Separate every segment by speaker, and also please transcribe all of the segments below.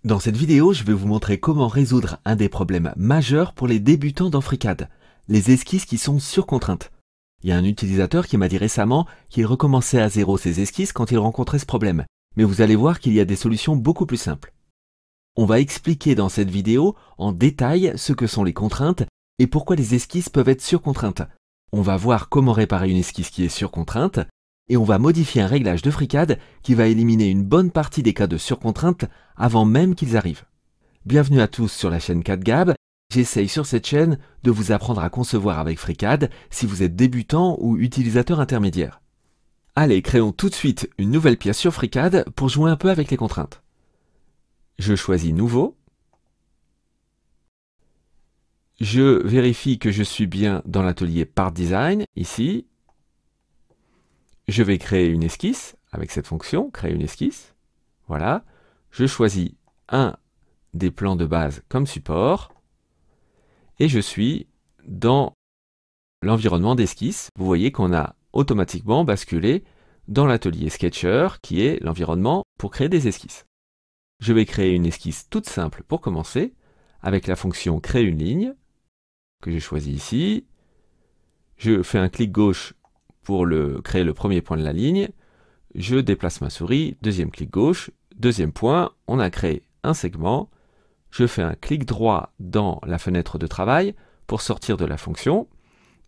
Speaker 1: Dans cette vidéo, je vais vous montrer comment résoudre un des problèmes majeurs pour les débutants dans FreeCAD, les esquisses qui sont sur contrainte. Il y a un utilisateur qui m'a dit récemment qu'il recommençait à zéro ses esquisses quand il rencontrait ce problème, mais vous allez voir qu'il y a des solutions beaucoup plus simples. On va expliquer dans cette vidéo en détail ce que sont les contraintes et pourquoi les esquisses peuvent être sur contrainte. On va voir comment réparer une esquisse qui est sur contrainte, et on va modifier un réglage de FreeCAD qui va éliminer une bonne partie des cas de surcontrainte avant même qu'ils arrivent. Bienvenue à tous sur la chaîne CADGAB. J'essaye sur cette chaîne de vous apprendre à concevoir avec FreeCAD si vous êtes débutant ou utilisateur intermédiaire. Allez, créons tout de suite une nouvelle pièce sur FreeCAD pour jouer un peu avec les contraintes. Je choisis Nouveau. Je vérifie que je suis bien dans l'atelier Part Design, ici. Je vais créer une esquisse avec cette fonction, créer une esquisse. Voilà. Je choisis un des plans de base comme support. Et je suis dans l'environnement d'esquisse. Vous voyez qu'on a automatiquement basculé dans l'atelier Sketcher, qui est l'environnement pour créer des esquisses. Je vais créer une esquisse toute simple pour commencer, avec la fonction créer une ligne, que j'ai choisi ici. Je fais un clic gauche pour créer le premier point de la ligne. Je déplace ma souris, deuxième clic gauche, deuxième point, on a créé un segment. Je fais un clic droit dans la fenêtre de travail pour sortir de la fonction.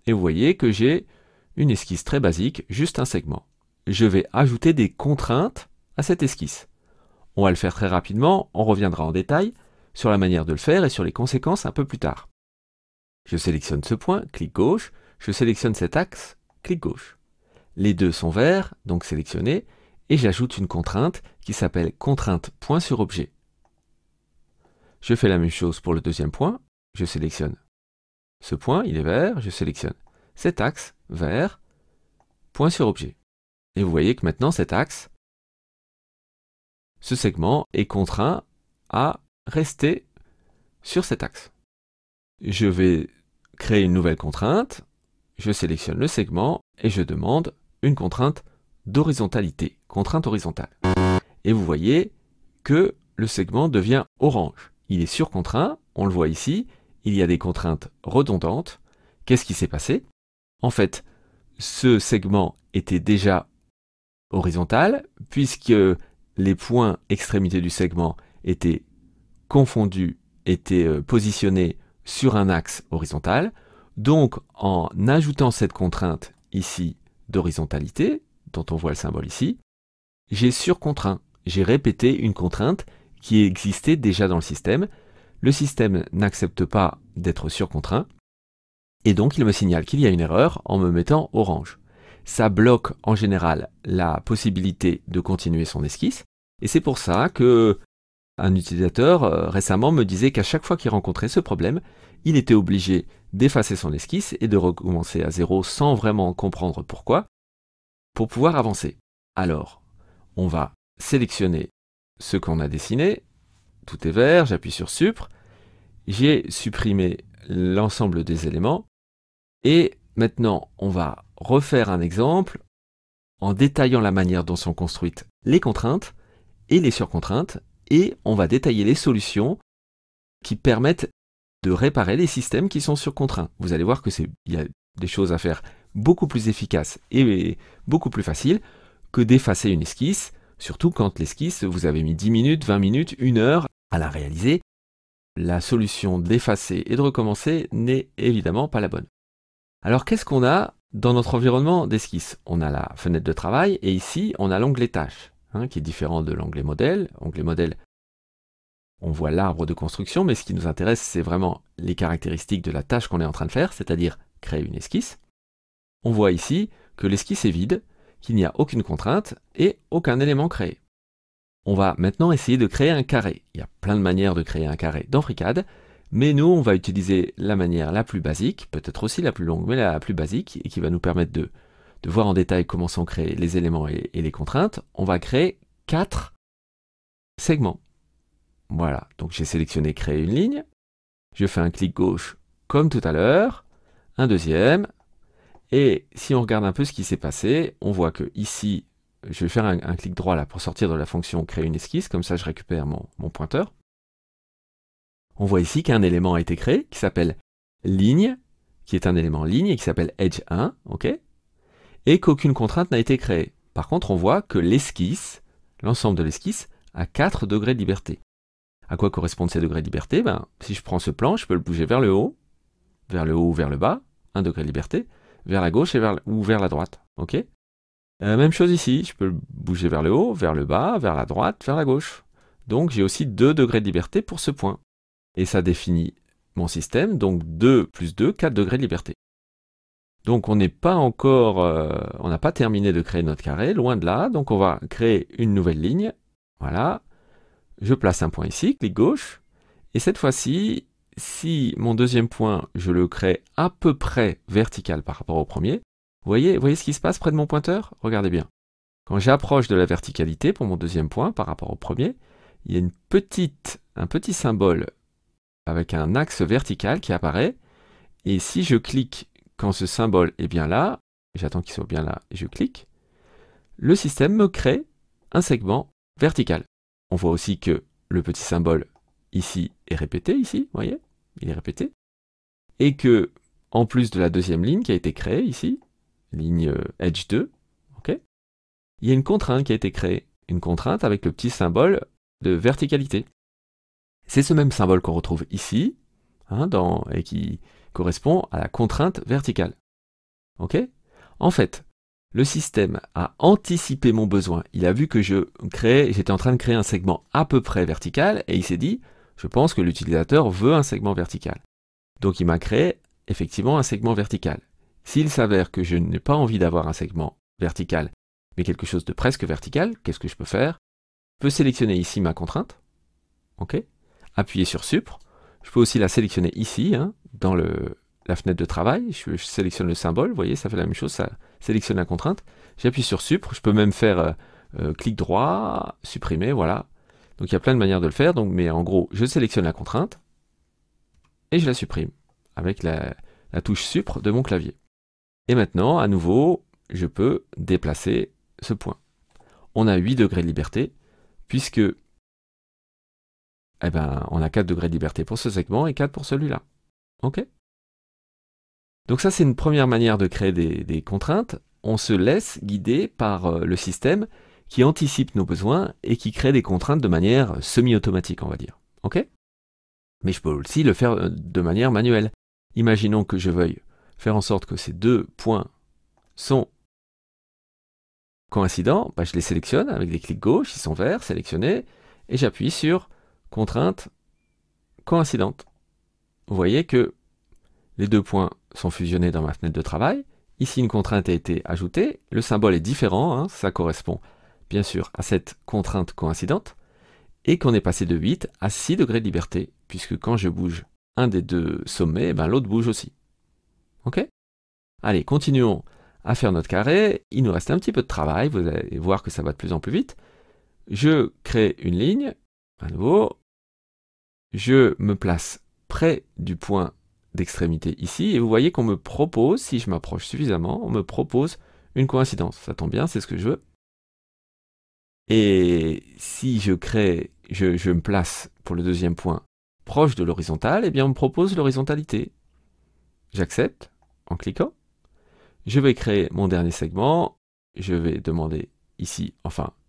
Speaker 1: Et vous voyez que j'ai une esquisse très basique, juste un segment. Je vais ajouter des contraintes à cette esquisse. On va le faire très rapidement, on reviendra en détail sur la manière de le faire et sur les conséquences un peu plus tard. Je sélectionne ce point, clic gauche, je sélectionne cet axe, clic gauche. Les deux sont verts, donc sélectionnés, et j'ajoute une contrainte qui s'appelle contrainte point sur objet. Je fais la même chose pour le deuxième point, je sélectionne ce point, il est vert, je sélectionne cet axe, vert, point sur objet. Et vous voyez que maintenant cet axe, ce segment est contraint à rester sur cet axe. Je vais créer une nouvelle contrainte, je sélectionne le segment et je demande une contrainte d'horizontalité, contrainte horizontale. Et vous voyez que le segment devient orange. Il est surcontraint, on le voit ici, il y a des contraintes redondantes. Qu'est-ce qui s'est passé? En fait, ce segment était déjà horizontal, puisque les points extrémités du segment étaient confondus, étaient positionnés sur un axe horizontal. Donc, en ajoutant cette contrainte ici d'horizontalité, dont on voit le symbole ici, j'ai surcontraint, j'ai répété une contrainte qui existait déjà dans le système. Le système n'accepte pas d'être surcontraint, et donc il me signale qu'il y a une erreur en me mettant orange. Ça bloque en général la possibilité de continuer son esquisse, et c'est pour ça que un utilisateur récemment me disait qu'à chaque fois qu'il rencontrait ce problème, il était obligé d'effacer son esquisse et de recommencer à zéro sans vraiment comprendre pourquoi, pour pouvoir avancer. Alors, on va sélectionner ce qu'on a dessiné, tout est vert, j'appuie sur Supr, j'ai supprimé l'ensemble des éléments, et maintenant on va refaire un exemple en détaillant la manière dont sont construites les contraintes et les surcontraintes, et on va détailler les solutions qui permettent de réparer les systèmes qui sont surcontraints. Vous allez voir que il y a des choses à faire beaucoup plus efficaces et beaucoup plus faciles que d'effacer une esquisse, surtout quand l'esquisse, vous avez mis 10 minutes, 20 minutes, 1 heure à la réaliser. La solution d'effacer et de recommencer n'est évidemment pas la bonne. Alors qu'est-ce qu'on a dans notre environnement d'esquisse? On a la fenêtre de travail et ici on a l'onglet tâches, qui est différent de l'onglet modèle. Onglet modèle, on voit l'arbre de construction, mais ce qui nous intéresse, c'est vraiment les caractéristiques de la tâche qu'on est en train de faire, c'est-à-dire créer une esquisse. On voit ici que l'esquisse est vide, qu'il n'y a aucune contrainte et aucun élément créé. On va maintenant essayer de créer un carré. Il y a plein de manières de créer un carré dans FreeCAD, mais nous, on va utiliser la manière la plus basique, peut-être aussi la plus longue, mais la plus basique, et qui va nous permettre de voir en détail comment sont créés les éléments et les contraintes. On va créer 4 segments. Voilà, donc j'ai sélectionné créer une ligne, je fais un clic gauche comme tout à l'heure, un deuxième, et si on regarde un peu ce qui s'est passé, on voit que ici, je vais faire un clic droit là pour sortir de la fonction créer une esquisse, comme ça je récupère mon pointeur. On voit ici qu'un élément a été créé qui s'appelle ligne, qui est un élément ligne et qui s'appelle edge 1, ok, et qu'aucune contrainte n'a été créée. Par contre, on voit que l'esquisse, l'ensemble de l'esquisse, a 4 degrés de liberté. À quoi correspondent ces degrés de liberté? Si je prends ce plan, je peux le bouger vers le haut ou vers le bas, 1 degré de liberté, vers la gauche ou vers la droite. Ok. Même chose ici, je peux le bouger vers le haut, vers le bas, vers la droite, vers la gauche. Donc j'ai aussi 2 degrés de liberté pour ce point. Et ça définit mon système, donc 2 plus 2, 4 degrés de liberté. Donc on n'est pas encore, on n'a pas terminé de créer notre carré, loin de là, donc on va créer une nouvelle ligne. Voilà, je place un point ici, clic gauche, et cette fois-ci, si mon deuxième point, je le crée à peu près vertical par rapport au premier, vous voyez ce qui se passe près de mon pointeur? Regardez bien. Quand j'approche de la verticalité pour mon deuxième point par rapport au premier, il y a un petit symbole avec un axe vertical qui apparaît, et si je clique quand ce symbole est bien là, j'attends qu'il soit bien là et je clique, le système me crée un segment vertical. On voit aussi que le petit symbole ici est répété, ici, vous voyez, il est répété, et que, en plus de la deuxième ligne qui a été créée ici, ligne edge 2, ok, il y a une contrainte qui a été créée, une contrainte avec le petit symbole de verticalité. C'est ce même symbole qu'on retrouve ici, et qui correspond à la contrainte verticale. Ok? En fait, le système a anticipé mon besoin. Il a vu que j'étais en train de créer un segment à peu près vertical, et il s'est dit, je pense que l'utilisateur veut un segment vertical. Donc il m'a créé effectivement un segment vertical. S'il s'avère que je n'ai pas envie d'avoir un segment vertical, mais quelque chose de presque vertical, qu'est-ce que je peux faire? Je peux sélectionner ici ma contrainte, ok? Appuyer sur Supre. Je peux aussi la sélectionner ici, dans la fenêtre de travail. Je sélectionne le symbole, vous voyez, ça fait la même chose, ça sélectionne la contrainte. J'appuie sur Supre, je peux même faire clic droit, supprimer, voilà. Donc il y a plein de manières de le faire, mais en gros, je sélectionne la contrainte et je la supprime avec la touche Supre de mon clavier. Et maintenant, à nouveau, je peux déplacer ce point. On a 8 degrés de liberté, puisque on a 4 degrés de liberté pour ce segment et 4 pour celui-là. Ok? Donc ça, c'est une première manière de créer des contraintes. On se laisse guider par le système qui anticipe nos besoins et qui crée des contraintes de manière semi-automatique, on va dire. Ok? Mais je peux aussi le faire de manière manuelle. Imaginons que je veuille faire en sorte que ces deux points sont coïncidents. Je les sélectionne avec des clics gauche, ils sont verts, sélectionnés, et j'appuie sur contrainte coïncidente. Vous voyez que les deux points sont fusionnés dans ma fenêtre de travail. Ici, une contrainte a été ajoutée. Le symbole est différent, ça correspond bien sûr à cette contrainte coïncidente. Et qu'on est passé de 8 à 6 degrés de liberté, puisque quand je bouge un des deux sommets, l'autre bouge aussi. Ok? Allez, continuons à faire notre carré. Il nous reste un petit peu de travail, vous allez voir que ça va de plus en plus vite. Je crée une ligne, à nouveau. Je me place près du point d'extrémité ici, et vous voyez qu'on me propose, si je m'approche suffisamment, on me propose une coïncidence. Ça tombe bien, c'est ce que je veux. Et si je me place pour le deuxième point proche de l'horizontale, on me propose l'horizontalité. J'accepte en cliquant. Je vais créer mon dernier segment. Je vais demander ici,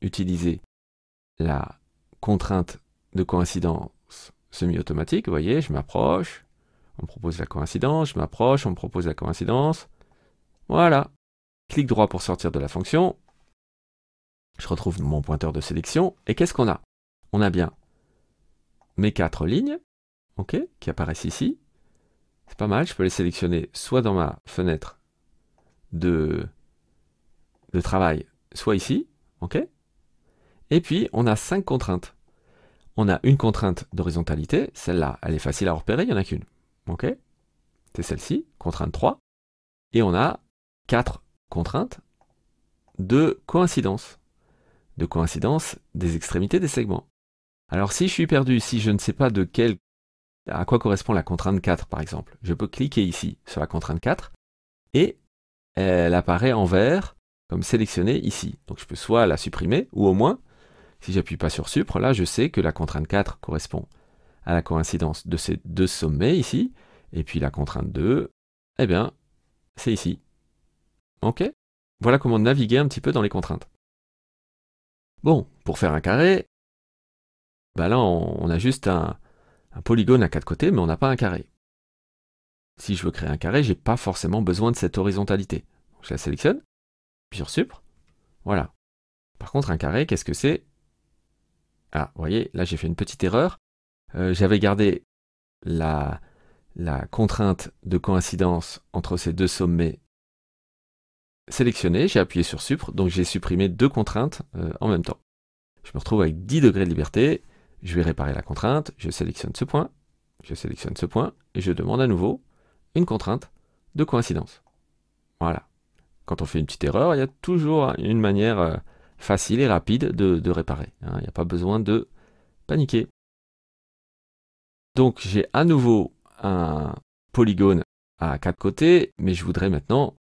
Speaker 1: utiliser la contrainte de coïncidence semi-automatique. Vous voyez, je m'approche, on me propose la coïncidence, je m'approche, on me propose la coïncidence. Voilà. Clic droit pour sortir de la fonction. Je retrouve mon pointeur de sélection. Et qu'est-ce qu'on a? On a bien mes 4 lignes, qui apparaissent ici. C'est pas mal, je peux les sélectionner soit dans ma fenêtre de travail, soit ici. Et puis, on a 5 contraintes. On a une contrainte d'horizontalité. Celle-là, elle est facile à repérer, il n'y en a qu'une. C'est celle-ci, contrainte 3. Et on a 4 contraintes de coïncidence. De coïncidence des extrémités des segments. Alors si je suis perdu, si je ne sais pas à quoi correspond la contrainte 4 par exemple, je peux cliquer ici sur la contrainte 4 et elle apparaît en vert comme sélectionnée ici. Donc je peux soit la supprimer ou au moins, si j'appuie pas sur Supre, là je sais que la contrainte 4 correspond à la coïncidence de ces deux sommets ici, et puis la contrainte 2, eh bien, c'est ici. Ok? Voilà comment naviguer un petit peu dans les contraintes. Bon, pour faire un carré, bah là, on a juste un polygone à 4 côtés, mais on n'a pas un carré. Si je veux créer un carré, j'ai pas forcément besoin de cette horizontalité. Donc, je la sélectionne, puis sur Supre, voilà. Par contre, un carré, qu'est-ce que c'est? Ah, vous voyez, là j'ai fait une petite erreur. J'avais gardé la contrainte de coïncidence entre ces deux sommets sélectionnée, j'ai appuyé sur Supre, donc j'ai supprimé deux contraintes en même temps. Je me retrouve avec 10 degrés de liberté, je vais réparer la contrainte, je sélectionne ce point, et je demande à nouveau une contrainte de coïncidence. Voilà. Quand on fait une petite erreur, il y a toujours une manière facile et rapide de réparer. Il n'y a pas besoin de paniquer. Donc j'ai à nouveau un polygone à 4 côtés, mais je voudrais maintenant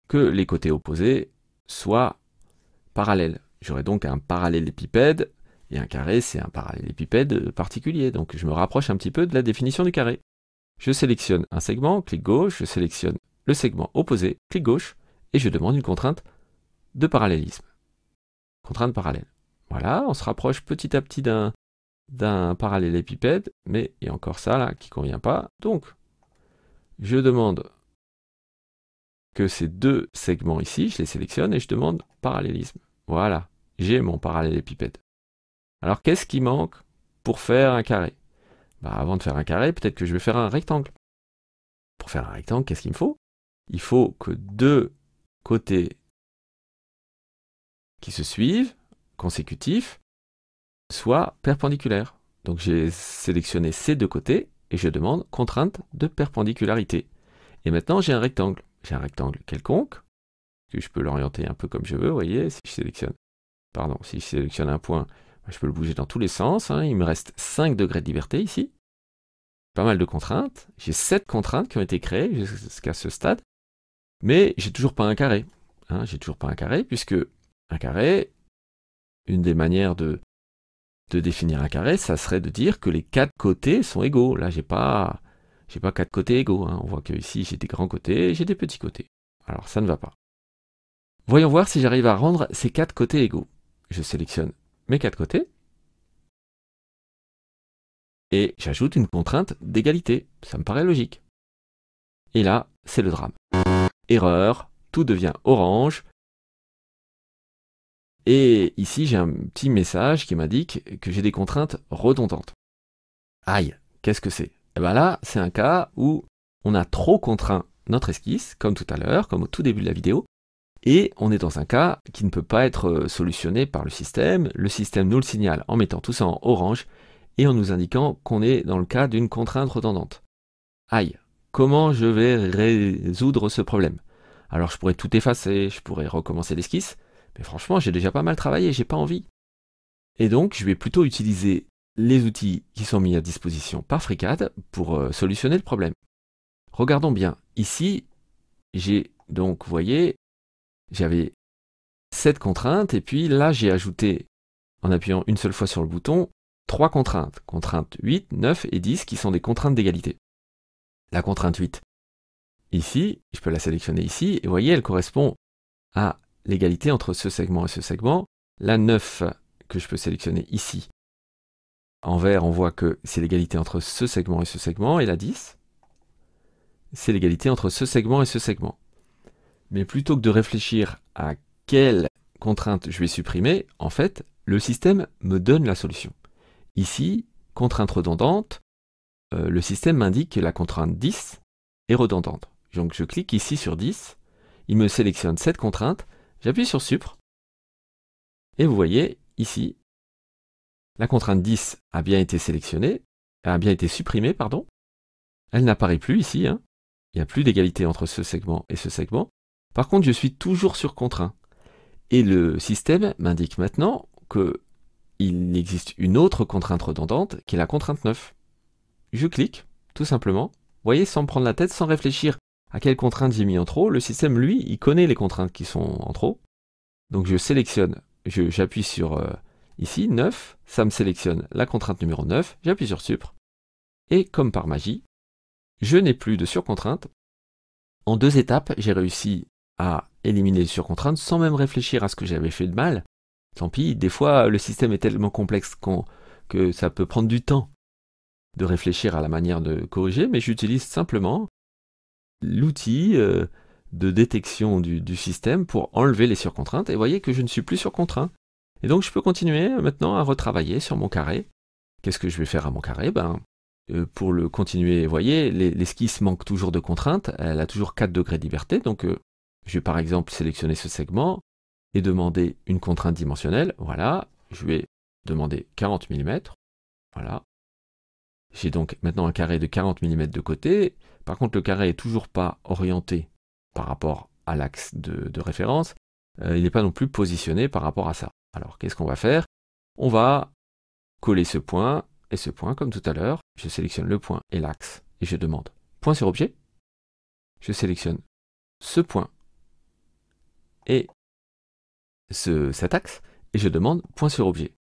Speaker 1: que les côtés opposés soient parallèles. J'aurai donc un parallélépipède, et un carré c'est un parallélépipède particulier, donc je me rapproche un petit peu de la définition du carré. Je sélectionne un segment, clic gauche, je sélectionne le segment opposé, clic gauche, et je demande une contrainte de parallélisme. Contrainte parallèle. Voilà, on se rapproche petit à petit d'un parallélépipède, mais il y a encore ça là qui ne convient pas. Donc, je demande que ces deux segments ici, je les sélectionne et je demande parallélisme. Voilà, j'ai mon parallélépipède. Alors, qu'est-ce qui manque pour faire un carré? Avant de faire un carré, peut-être que je vais faire un rectangle. Pour faire un rectangle, qu'est-ce qu'il me faut? Il faut que deux côtés qui se suivent, consécutifs, soient perpendiculaires. Donc j'ai sélectionné ces deux côtés et je demande contrainte de perpendicularité. Et maintenant j'ai un rectangle. J'ai un rectangle quelconque, que je peux l'orienter un peu comme je veux, vous voyez, si je sélectionne un point, je peux le bouger dans tous les sens. Il me reste 5 degrés de liberté ici. Pas mal de contraintes. J'ai 7 contraintes qui ont été créées jusqu'à ce stade. Mais j'ai toujours pas un carré. J'ai toujours pas un carré, puisque un carré, une des manières de définir un carré, ça serait de dire que les 4 côtés sont égaux. Là, j'ai pas 4 côtés égaux. On voit que ici, j'ai des grands côtés et j'ai des petits côtés. Alors, ça ne va pas. Voyons voir si j'arrive à rendre ces 4 côtés égaux. Je sélectionne mes 4 côtés. Et j'ajoute une contrainte d'égalité. Ça me paraît logique. Et là, c'est le drame. Erreur, tout devient orange. Et ici, j'ai un petit message qui m'indique que j'ai des contraintes redondantes. Aïe, qu'est-ce que c'est? Et bien là, c'est un cas où on a trop contraint notre esquisse, comme tout à l'heure, comme au tout début de la vidéo, et on est dans un cas qui ne peut pas être solutionné par le système. Le système nous le signale en mettant tout ça en orange et en nous indiquant qu'on est dans le cas d'une contrainte redondante. Aïe, comment je vais résoudre ce problème? Alors je pourrais tout effacer, je pourrais recommencer l'esquisse, mais franchement, j'ai déjà pas mal travaillé, j'ai pas envie. Et donc, je vais plutôt utiliser les outils qui sont mis à disposition par FreeCAD pour solutionner le problème. Regardons bien. Ici, j'ai donc, vous voyez, j'avais 7 contraintes, et puis là, j'ai ajouté, en appuyant une seule fois sur le bouton, 3 contraintes. Contraintes 8, 9 et 10, qui sont des contraintes d'égalité. La contrainte 8, ici, je peux la sélectionner ici, et vous voyez, elle correspond à l'égalité entre ce segment et ce segment. La 9 que je peux sélectionner ici, en vert, on voit que c'est l'égalité entre ce segment et ce segment, et la 10, c'est l'égalité entre ce segment et ce segment. Mais plutôt que de réfléchir à quelle contrainte je vais supprimer, en fait, le système me donne la solution. Ici, contrainte redondante, le système m'indique que la contrainte 10 est redondante. Donc je clique ici sur 10, il me sélectionne cette contrainte, j'appuie sur Supre, et vous voyez, ici, la contrainte 10 a bien été sélectionnée, a bien été supprimée, pardon. Elle n'apparaît plus ici, il n'y a plus d'égalité entre ce segment et ce segment. Par contre, je suis toujours sur contraint. Et le système m'indique maintenant qu'il existe une autre contrainte redondante, qui est la contrainte 9. Je clique, tout simplement. Vous voyez, sans me prendre la tête, sans réfléchir à quelle contrainte j'ai mis en trop, le système, lui, il connaît les contraintes qui sont en trop. Donc je sélectionne, j'appuie sur ici, 9, ça me sélectionne la contrainte numéro 9, j'appuie sur Supre, Et comme par magie, je n'ai plus de surcontrainte. En 2 étapes, j'ai réussi à éliminer les surcontraintes sans même réfléchir à ce que j'avais fait de mal. Tant pis, des fois le système est tellement complexe que ça peut prendre du temps de réfléchir à la manière de corriger, mais j'utilise simplement l'outil de détection du système pour enlever les surcontraintes. Et vous voyez que je ne suis plus surcontraint. Et donc je peux continuer maintenant à retravailler sur mon carré. Qu'est-ce que je vais faire à mon carré? Pour le continuer, vous voyez, l'esquisse manque toujours de contraintes, elle a toujours 4 degrés de liberté, donc je vais par exemple sélectionner ce segment et demander une contrainte dimensionnelle. Voilà, je vais demander 40 mm. Voilà. J'ai donc maintenant un carré de 40 mm de côté. Par contre, le carré n'est toujours pas orienté par rapport à l'axe de référence. Il n'est pas non plus positionné par rapport à ça. Alors, qu'est-ce qu'on va faire? On va coller ce point et ce point comme tout à l'heure. Je sélectionne le point et l'axe et je demande point sur objet. Je sélectionne ce point et cet axe et je demande point sur objet.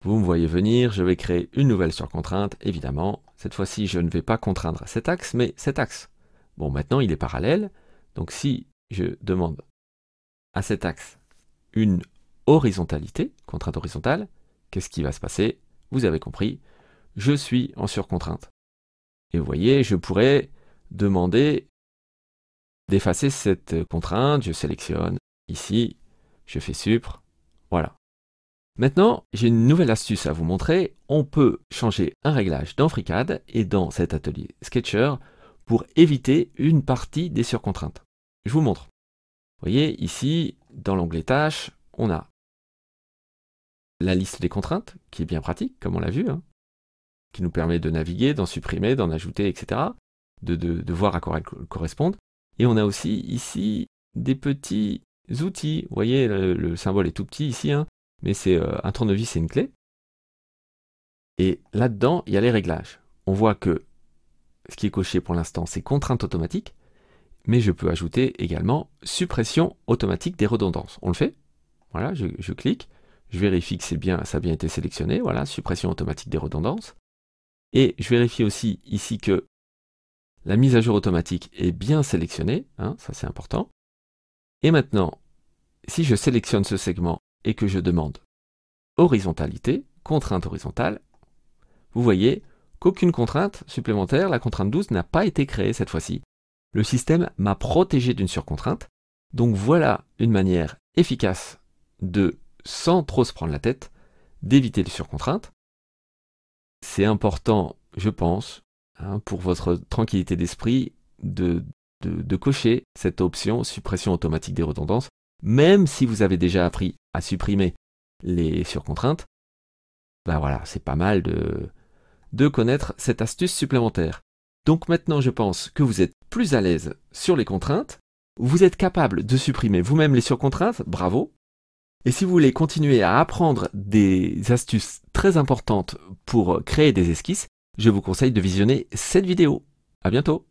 Speaker 1: Vous me voyez venir, je vais créer une nouvelle surcontrainte, évidemment. Cette fois-ci, je ne vais pas contraindre cet axe, mais cet axe. Bon, maintenant, il est parallèle. Donc, si je demande à cet axe une horizontalité, contrainte horizontale, qu'est-ce qui va se passer? Vous avez compris, je suis en surcontrainte. Et vous voyez, je pourrais demander d'effacer cette contrainte. Je sélectionne ici, je fais supr, voilà. Maintenant, j'ai une nouvelle astuce à vous montrer. On peut changer un réglage dans FreeCAD et dans cet atelier Sketcher pour éviter une partie des surcontraintes. Je vous montre. Vous voyez, ici, dans l'onglet Tâches, on a la liste des contraintes, qui est bien pratique, comme on l'a vu, hein, qui nous permet de naviguer, d'en supprimer, d'en ajouter, etc., de voir à quoi elles correspondent. Et on a aussi ici des petits outils. Vous voyez, le symbole est tout petit ici, hein, mais c'est un tournevis et une clé. Et là-dedans, il y a les réglages. On voit que ce qui est coché pour l'instant, c'est contrainte automatique, mais je peux ajouter également suppression automatique des redondances. On le fait. Voilà, je clique, je vérifie que ça a bien été sélectionné. Voilà, suppression automatique des redondances. Et je vérifie aussi ici que la mise à jour automatique est bien sélectionnée. Hein, ça, c'est important. Et maintenant, si je sélectionne ce segment et que je demande horizontalité, contrainte horizontale, vous voyez qu'aucune contrainte supplémentaire, la contrainte 12, n'a pas été créée cette fois-ci. Le système m'a protégé d'une surcontrainte. Donc voilà une manière efficace de, sans trop se prendre la tête, d'éviter les surcontraintes. C'est important, je pense, hein, pour votre tranquillité d'esprit, de cocher cette option suppression automatique des redondances, même si vous avez déjà appris à supprimer les surcontraintes. Ben voilà, c'est pas mal de connaître cette astuce supplémentaire. Donc maintenant, je pense que vous êtes plus à l'aise sur les contraintes. Vous êtes capable de supprimer vous-même les surcontraintes, bravo. Et si vous voulez continuer à apprendre des astuces très importantes pour créer des esquisses, je vous conseille de visionner cette vidéo. À bientôt.